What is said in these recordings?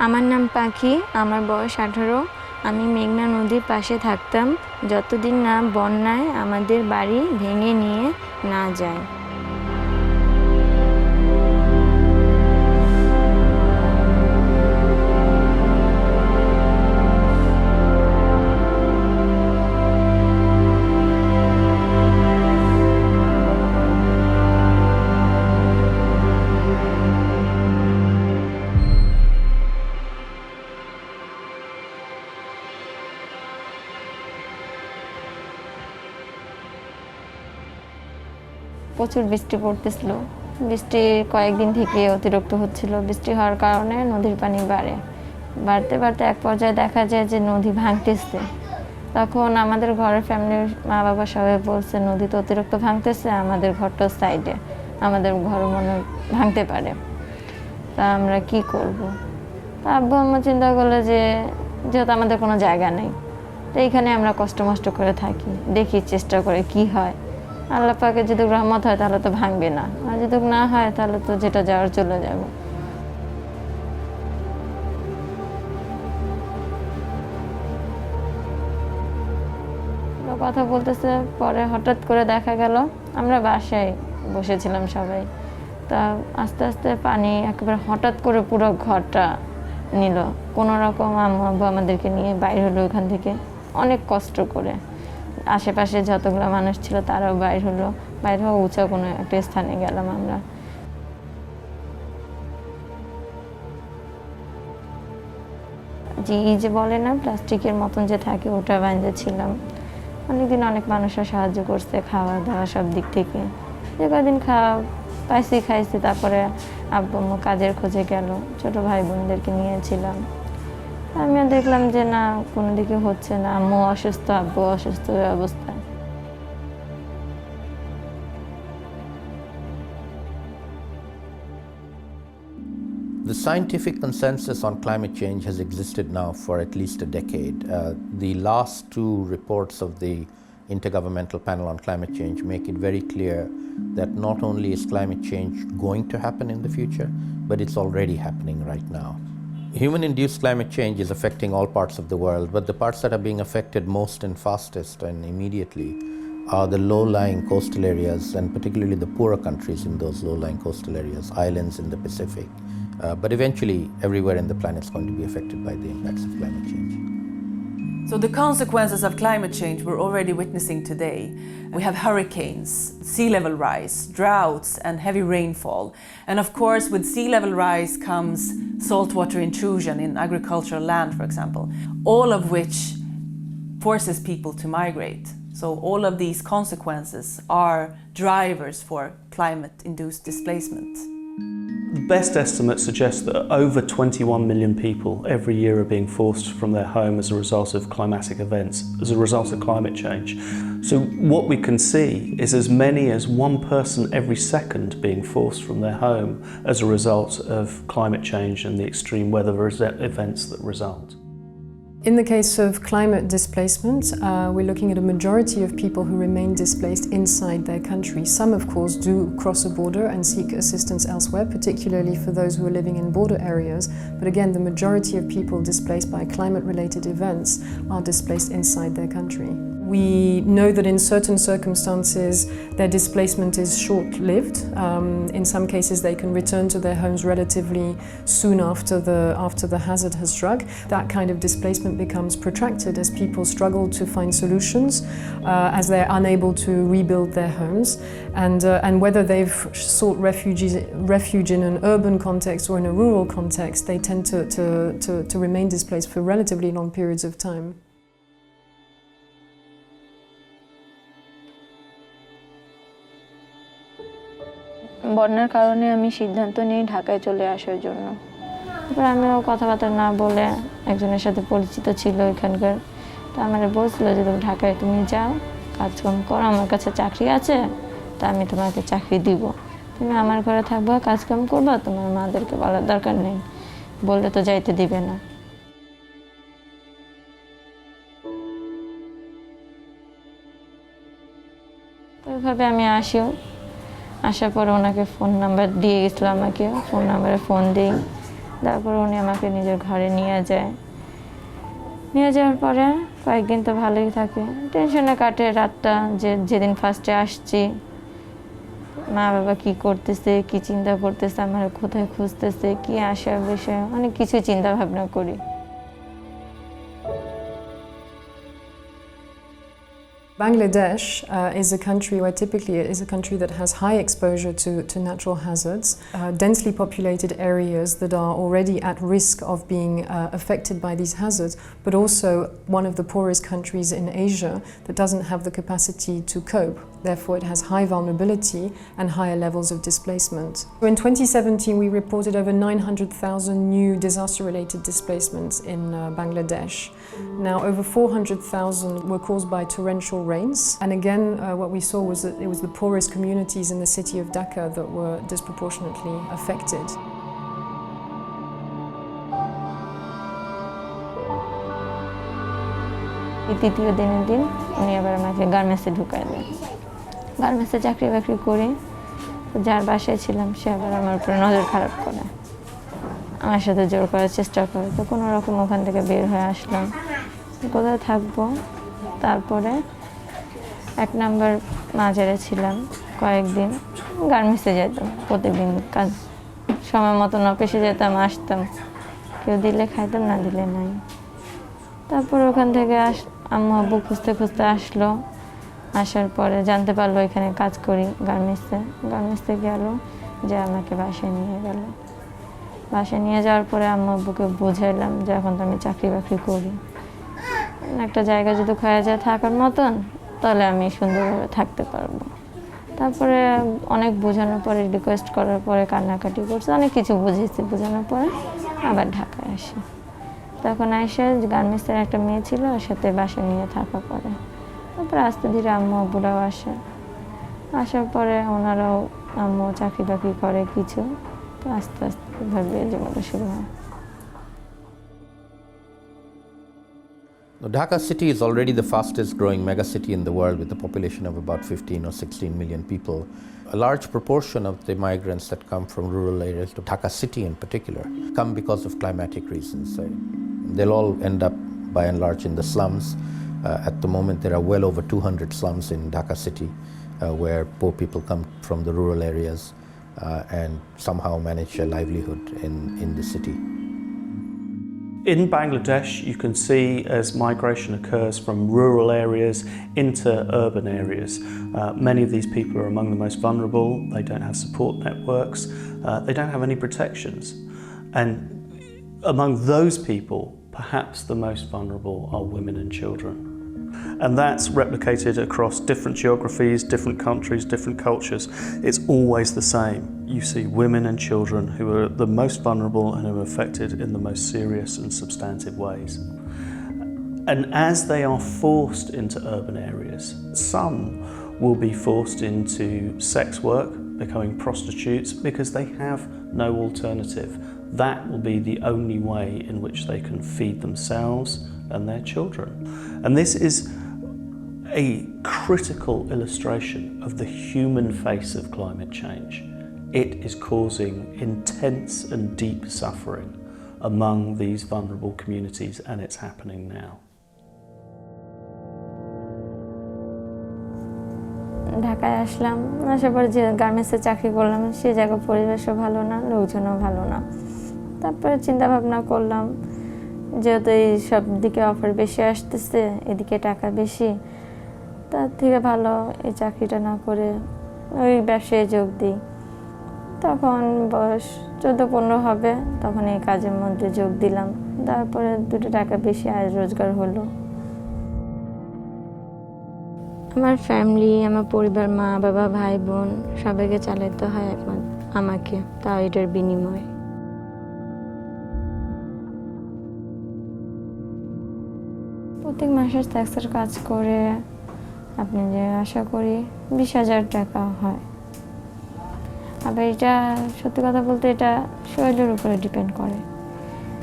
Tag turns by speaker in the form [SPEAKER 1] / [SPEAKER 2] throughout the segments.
[SPEAKER 1] আমার নাম পাখি, আমার বয়স 18। আমি মেঘনা নদীর পাশে থাকতাম যতদিন না বন্যায় আমাদের বাড়ি ভেঙে নিয়ে না যায়। প্রচুর বৃষ্টি পড়তেছিল। বৃষ্টি কয়েকদিন থেকে অতিরিক্ত হচ্ছিল। বৃষ্টি হওয়ার কারণে নদীর পানি বাড়তে বাড়তে এক পর্যায়ে দেখা যায় যে নদী ভাঙতেছে। তখন আমাদের ঘরের ফ্যামিলির মা বাবা সবাই বলছে নদী তো অতিরিক্ত ভাঙতেছে, আমাদের ঘরটা সাইডে, আমাদের ঘর মনে ভাঙতে পারে, তা আমরা কি করব। তা আব্বু আম্মা চিন্তা করলো যে যেহেতু আমাদের কোনো জায়গা নেই, তো এইখানে আমরা কষ্ট মষ্ট করে থাকি, দেখি চেষ্টা করে কি হয়। আল্লাহ পাকের যদি রহমত হয় তাহলে তো ভাঙবে না, আর যদি না হয় তাহলে তো যেটা যাওয়ার চলে যাবে। কথা বলতেছে, পরে হঠাৎ করে দেখা গেল আমরা বাসায় বসেছিলাম সবাই, তা আস্তে আস্তে পানি একেবারে হঠাৎ করে পুরো ঘরটা নিল। কোনো রকম আম্মু আব্বু আমাদেরকে নিয়ে বাইর হলো ওখান থেকে, অনেক কষ্ট করে। আশেপাশে যতগুলো মানুষ ছিল তারাও বাইর হলো, বাইর হওয়া উঁচা কোনো একটা স্থানে গেলাম আমরা। যে বলে না প্লাস্টিকের মতন যে থাকে, ওটা বাঁধেছিলাম। অনেকদিন অনেক মানুষরা সাহায্য করছে, খাওয়া দাওয়া সব দিক থেকে। যে কদিন খাইছি, তারপরে আব্বু আম্মু কাজের খোঁজে গেল, ছোট ভাই বোনদেরকে নিয়েছিলাম। আমিও দেখলাম যে না, কোনো দিকে হচ্ছে না, আম্মু অসুস্থ, আব্বু অসুস্থ অবস্থা।
[SPEAKER 2] The scientific consensus on climate change has existed now for at least a decade. The last two reports of the Intergovernmental Panel on Climate Change make it very clear that not only is climate change going to happen in the future, but it's already happening right now. Human-induced climate change is affecting all parts of the world, but the parts that are being affected most and fastest and immediately are the low-lying coastal areas, and particularly the poorer countries in those low-lying coastal areas, islands in the Pacific. But eventually, everywhere in the planet is going to be affected by the impacts of climate change.
[SPEAKER 3] So the consequences of climate change we're already witnessing today. We have hurricanes, sea level rise, droughts, and heavy rainfall. And of course, with sea level rise comes saltwater intrusion in agricultural land, for example, all of which forces people to migrate. So all of these consequences are drivers for climate-induced displacement.
[SPEAKER 4] The best estimates suggest that over 21 million people every year are being forced from their home as a result of climatic events, as a result of climate change. So what we can see is as many as one person every second being forced from their home as a result of climate change and the extreme weather events that result.
[SPEAKER 5] In the case of climate displacement, we're looking at a majority of people who remain displaced inside their country. Some, of course, do cross a border and seek assistance elsewhere, particularly for those who are living in border areas. But again, the majority of people displaced by climate-related events are displaced inside their country. We know that in certain circumstances their displacement is short-lived. In some cases they can return to their homes relatively soon after the hazard has struck. That kind of displacement becomes protracted as people struggle to find solutions, as they're unable to rebuild their homes. And whether they've sought refuge in an urban context or in a rural context, they tend to remain displaced for relatively long periods of time.
[SPEAKER 1] বন্যার কারণে আমি সিদ্ধান্ত নিই ঢাকায় চলে আসার জন্য। তারপর আমিও কথাবার্তা না বলে, একজনের সাথে পরিচিত ছিল এখানকার, তা আমার বলছিল যে তুমি ঢাকায় তুমি যাও, কাজকাম করো, আমার কাছে চাকরি আছে, তা আমি তোমাকে চাকরি দিব, তুমি আমার ঘরে থাকবা, কাজকাম করবা, তোমার মাদেরকে বলার দরকার নেই, বললে তো যাইতে দিবে না। ওইভাবে আমি আসার পরে ওনাকে ফোন নাম্বার দিয়ে গেছিলো, আমাকে ফোন নাম্বারে ফোন দিই, তারপর উনি আমাকে নিজের ঘরে নিয়ে যায়। নিয়ে যাওয়ার পরে কয়েকদিন তো ভালোই থাকে, টেনশনে কাটে রাতটা, যেদিন ফার্স্টে আসছি মা বাবা কি করতেছে, কি চিন্তা করতেছে, আমার কোথায় খুঁজতেছে, কি আসার বিষয়ে অনেক কিছু চিন্তা ভাবনা করি।
[SPEAKER 5] Bangladesh is a country where typically it is a country that has high exposure to natural hazards, densely populated areas that are already at risk of being affected by these hazards, but also one of the poorest countries in Asia that doesn't have the capacity to cope. Therefore, it has high vulnerability and higher levels of displacement. In 2017, we reported over 900,000 new disaster-related displacements in Bangladesh. Now, over 400,000 were caused by torrential rains. And again, what we saw was that it was the poorest communities in the city of Dhaka that were disproportionately affected.
[SPEAKER 1] তৃতীয় দিনের দিন উনি আবার আমাকে গার্মেন্টসে ঢুকায় দেন। গার্মেন্টসে চাকরি বাকরি করি, যার বাসায় ছিলাম সে আবার আমার উপরে নজর খারাপ করে, আমার সাথে জোর করার চেষ্টা করে। তো কোনো রকম ওখান থেকে বের হয়ে আসলাম, কোথায় থাকবো। তারপরে 1 নম্বর মাজারে ছিলাম কয়েকদিন, গার্মেন্টসে যেতাম প্রতিদিন কাজ, সময় মতন অফিসে যেতাম, আসতাম, কেউ দিলে খাইতাম, না দিলে নাই। তারপর ওখান থেকে আম্মু আব্বু খুঁজতে খুঁজতে আসলো, আসার পরে জানতে পারলো এখানে কাজ করি গার্মেন্টসে গেল, যে আমাকে বাসায় নিয়ে গেল। বাসায় নিয়ে যাওয়ার পরে আম্মু আব্বুকে বুঝাইলাম যে এখন তো আমি চাকরি বাকরি করি, একটা জায়গা যদি হয়ে যায় থাকার মতন, তাহলে আমি সুন্দরভাবে থাকতে পারবো। তারপরে অনেক বোঝানোর পরে, রিকোয়েস্ট করার পরে, কান্নাকাটি করছে, অনেক কিছু বুঝেছি, বোঝানোর পরে আবার ঢাকায় আসি। তখন এসে গার্মেন্টসের একটা মেয়ে ছিল, ওর সাথে বাসা নিয়ে থাকা পরে। তারপরে আস্তে ধীরে আম্মু আব্বুরাও আসে, আসার পরে ওনারাও, আম্মু চাকরি বাকরি করে কিছু, তো আস্তে আস্তে ভাবে জীবনটা শুরু হয়।
[SPEAKER 2] Dhaka city is already the fastest growing megacity in the world with a population of about 15 or 16 million people. A large proportion of the migrants that come from rural areas to Dhaka city in particular come because of climatic reasons. They'll all end up by and large in the slums. At the moment there are well over 200 slums in Dhaka city where poor people come from the rural areas and somehow manage a livelihood in the city.
[SPEAKER 4] In Bangladesh, you can see as migration occurs from rural areas into urban areas. Many of these people are among the most vulnerable, they don't have support networks, they don't have any protections. And among those people, perhaps the most vulnerable are women and children. And that's replicated across different geographies, different countries, different cultures. It's always the same. You see women and children who are the most vulnerable and who are affected in the most serious and substantive ways. And as they are forced into urban areas, some will be forced into sex work, becoming prostitutes, because they have no alternative. That will be the only way in which they can feed themselves and their children. And this is a critical illustration of the human face of climate change. It is causing intense and deep suffering among these vulnerable communities, and it's happening now.
[SPEAKER 1] ঢাকায় আসলাম, আসার পর যে গার্মেন্টসে চাকরি করলাম সে জায়গার পরিবেশও ভালো না, লোকজনও ভালো না। তারপরে চিন্তা ভাবনা করলাম, যেহেতু এই সব দিকে অফার বেশি আসতেছে, এদিকে টাকা বেশি, তার থেকে ভালো এই চাকরিটা না করে ওই ব্যবসায় যোগ দিই। তখন বয়স 14-15 হবে, তখন এই কাজের মধ্যে যোগ দিলাম। তারপরে 2 টাকা বেশি আয় রোজগার হলো। আমার ফ্যামিলি, আমার পরিবার, মা বাবা ভাই বোন সবাইকে চালাতে হয় আমাকে, তাও এটার বিনিময়ে। প্রত্যেক মাসের ট্যাক্সের কাজ করে আপনি যে আশা করি 20,000 টাকা হয়। আবার এটা সত্যি কথা বলতে এটা শরীরের উপরে ডিপেন্ড করে,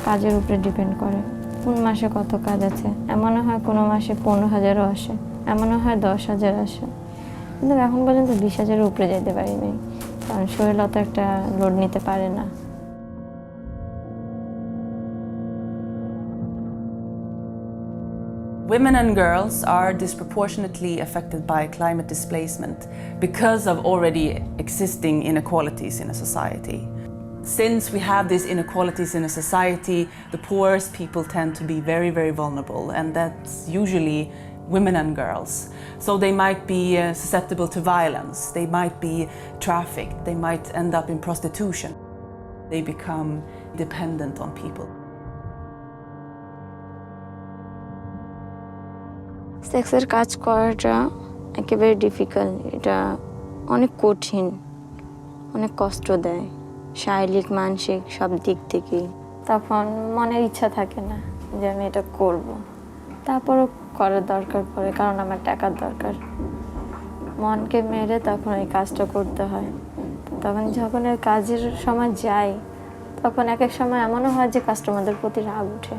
[SPEAKER 1] কাজের উপরে ডিপেন্ড করে, কোন মাসে কত কাজ আছে। এমনও হয় কোনো মাসে 15,000ও আসে, এমনও হয় 10,000 আসে, কিন্তু এখন পর্যন্ত 20,000-এর উপরে যেতে পারি নাই, কারণ শরীর অত একটা লোড নিতে পারে না।
[SPEAKER 3] Women and girls are disproportionately affected by climate displacement because of already existing inequalities in a society. Since we have these inequalities in a society, the poorest people tend to be very, very vulnerable, and that's usually women and girls. So they might be susceptible to violence, they might be trafficked, they might end up in prostitution. They become dependent on people.
[SPEAKER 1] সেক্সের কাজ করাটা একেবারে difficult, এটা অনেক কঠিন, অনেক কষ্ট দেয় শারীরিক মানসিক সব দিক থেকেই। তখন মনের ইচ্ছা থাকে না যে আমি এটা করব, তারপরও করার দরকার পড়ে কারণ আমার টাকার দরকার। মনকে মেরে তখন এই কাজটা করতে হয়। তখন যখন এই কাজের সময় যাই তখন এক এক সময় এমনও হয় যে কাস্টমারদের প্রতি রাগ ওঠে,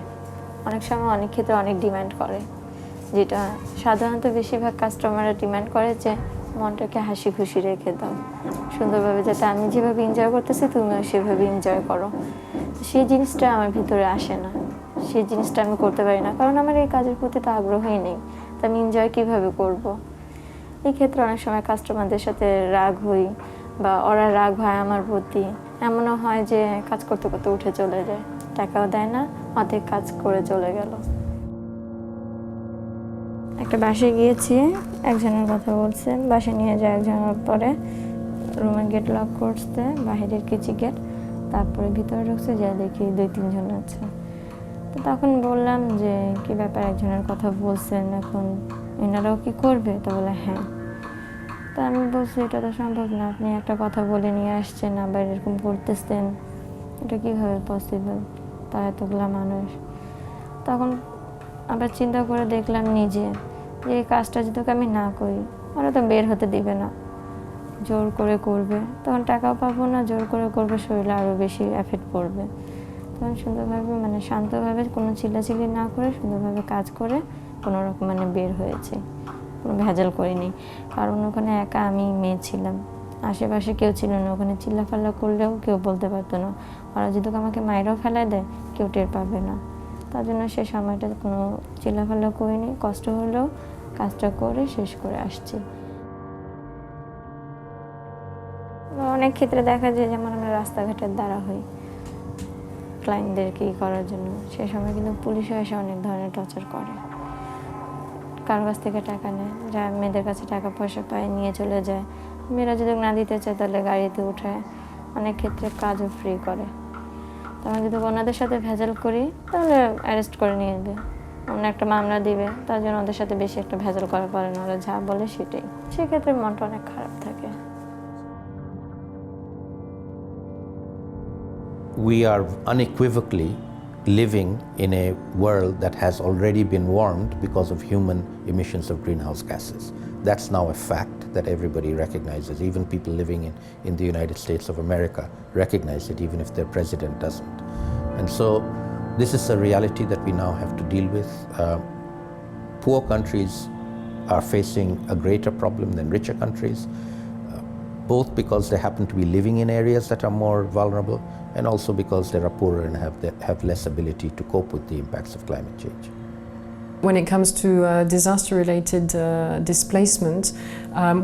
[SPEAKER 1] অনেক সময় অনেক ক্ষেত্রে অনেক ডিমান্ড করে, যেটা সাধারণত বেশিরভাগ কাস্টমাররা ডিমান্ড করে যে মনটাকে হাসি খুশি রেখে দাও সুন্দরভাবে, যাতে আমি যেভাবে এনজয় করতেছি তুমিও সেভাবে এনজয় করো। সেই জিনিসটা আমার ভিতরে আসে না, সেই জিনিসটা আমি করতে পারি না, কারণ আমার এই কাজের প্রতি তো আগ্রহই নেই। তা আমি এনজয় কীভাবে করব? এই ক্ষেত্রে অনেক সময় কাস্টমারদের সাথে রাগ হই বা ওরা রাগ হয় আমার প্রতি। এমনও হয় যে কাজ করতে করতে উঠে চলে যায়, টাকাও দেয় না, অর্ধেক কাজ করে চলে গেল। একটা বাসায় গিয়েছি, একজনের কথা বলছে, বাসায় নিয়ে যায় একজনের, পরে রুমের গেট লক করতে, বাহিরের কিচি গেট, তারপরে ভিতরে ঢুকছে, যা দেখি 2-3 জন আছে। তো তখন বললাম যে কি ব্যাপার, একজনের কথা বলছেন, এখন এনারাও কি করবে? তো বলে হ্যাঁ। তা আমি বলছি এটা তো সম্ভব না, আপনি একটা কথা বলে নিয়ে আসছেন আবার এরকম করতেছেন, এটা কীভাবে পসিবল? তা এতগুলা মানুষ। তখন আবার চিন্তা করে দেখলাম নিজে যে এই কাজটা যদি আমি না করি ওরা তো বের হতে দিবে না, জোর করে করবে, তখন টাকাও পাবো না, জোর করে করবে, শরীরে আরও বেশি এফেক্ট পড়বে। তখন সুন্দরভাবে শান্তভাবে কোনো চিল্লাচিল্লি না করে সুন্দরভাবে কাজ করে কোনো রকম বের হয়েছে, কোনো ভেজাল করিনি। কারণ ওখানে একা আমি মেয়ে ছিলাম, আশেপাশে কেউ ছিল না, ওখানে চিল্লাফাল্লা করলেও কেউ বলতে পারতো না, ওরা যদি আমাকে মাইরেও ফেলায় দেয় কেউ টের পাবে না। তার জন্য সে সময়টা কোনো চিল্লাফাল্লা করিনি, কষ্ট হলেও কাজটা করে শেষ করে আসছি। অনেক ক্ষেত্রে দেখা যায় যেমন আমরা রাস্তাঘাটের দ্বারা হই ক্লায়েন্টদেরকে করার জন্য, সে সময় কিন্তু পুলিশও এসে অনেক ধরনের টর্চার করে, কারো কাছ থেকে টাকা নেয়, যা মেয়েদের কাছে টাকা পয়সা পায় নিয়ে চলে যায়, মেয়েরা যদি না দিতে চায় তাহলে গাড়িতে উঠায়, অনেক ক্ষেত্রে কাজও ফ্রি করে। তো আমি যদি ওনাদের সাথে ভেজাল করি তাহলে অ্যারেস্ট করে নিয়ে যাবে, অন্য একটা মামলা দিবে, তার জন্য ওদের সাথে বেশি একটা ভেজাল করা পারে না, ওরা যা বলে সেটাই, সেক্ষেত্রে মনটা অনেক খারাপ থাকে।
[SPEAKER 2] We are unequivocally living in a world that has already been warmed because of human emissions of greenhouse gases. That's now a fact that everybody recognizes. Even people living in the United States of America recognize it, even if their president doesn't. And so this is a reality that we now have to deal with. Poor countries are facing a greater problem than richer countries, both because they happen to be living in areas that are more vulnerable and also because they are poorer and have less ability to cope with the impacts of climate change.
[SPEAKER 5] When it comes to disaster-related displacement,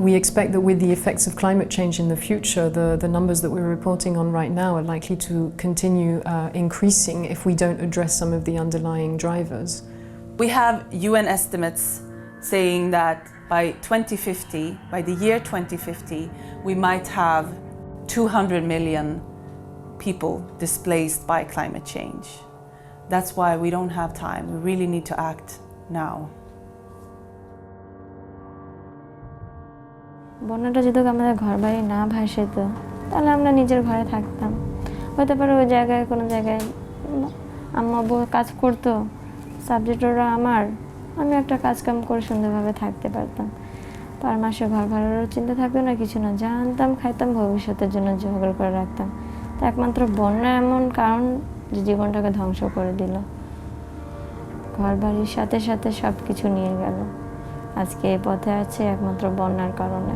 [SPEAKER 5] we expect that with the effects of climate change in the future, the numbers that we're reporting on right now are likely to continue increasing if we don't address some of the underlying drivers.
[SPEAKER 3] We have UN estimates saying that by 2050, by the year 2050, we might have 200 million people displaced by climate change. That's why we don't have time. We really need to act now.
[SPEAKER 1] বন্যাটা যদি আমাদের ঘর বাড়ি না ভাসিত তাহলে আমরা নিজের ঘরে থাকতাম, হতে পারে ওই জায়গায় কোনো জায়গায় আম্মা আব্বু কাজ করতো, সাবজেক্ট ওরা আমার, আমি একটা কাজকাম করে সুন্দরভাবে থাকতে পারতাম, পার মাসে ঘর ভাড়ারও চিন্তা থাকতো না, কিছু না, যা আনতাম খাইতাম, ভবিষ্যতের জন্য জোগাড় করে রাখতাম। তো একমাত্র বন্যা এমন কারণ যে জীবনটাকে ধ্বংস করে দিল, ঘর বাড়ির সাথে সাথে সব কিছু নিয়ে গেল। আজকে এই পথে আছে একমাত্র বন্যার কারণে।